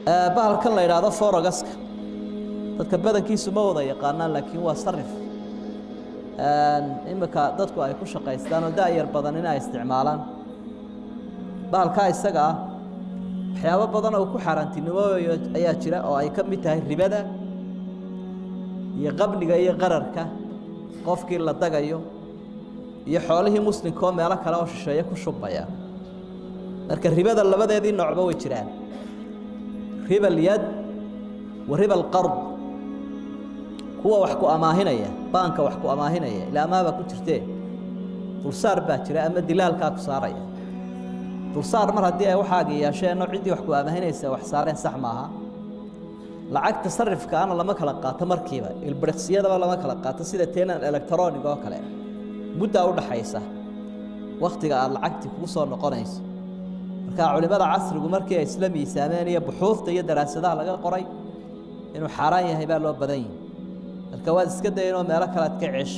bahalkan la yiraahdo foregaska dadka badankiisu ma wada yaqaanaan laakiin waa sarif imika dadku ay ku shaqaystaan oo daayar badan inay isticmaalaan bahalka isaga waxyaabo badan oo ku xaaraantinimooyo ayaa jira oo ay ka mid tahay ribada iyo qabniga iyo qararka qofkii la dagayo iyo xoolihii muslimka oo meelo kale oo shisheeye ku shubaya marka ribada labadeedii noocba way jiraan riba al-yad wa riba al-qard kuwa wax ku amaahinaya baanka wax ku amaahinaya ilaa maaba ku jirtee dulsaar baa jira ama dilaalka ku saaraya dulsaar mar haddii ay waxaaga yeesheen cidii wax ku amaahinaysa wax saareen sax maaha lacagta sarifka ana lama kala qaato markiiba ilbiriqsiyada lama kala qaato sida teenan electronic oo kale muddo u dhaxaysa waqtiga aad lacagti ku soo noqonayso marka culimada casrigu markii ay isla miisaameen iyo buxuufta iyo daraasadaha laga qoray inuu xaraan yahay baa loo badan yahay marka waad iska dayno meelo kale aad ka ceesh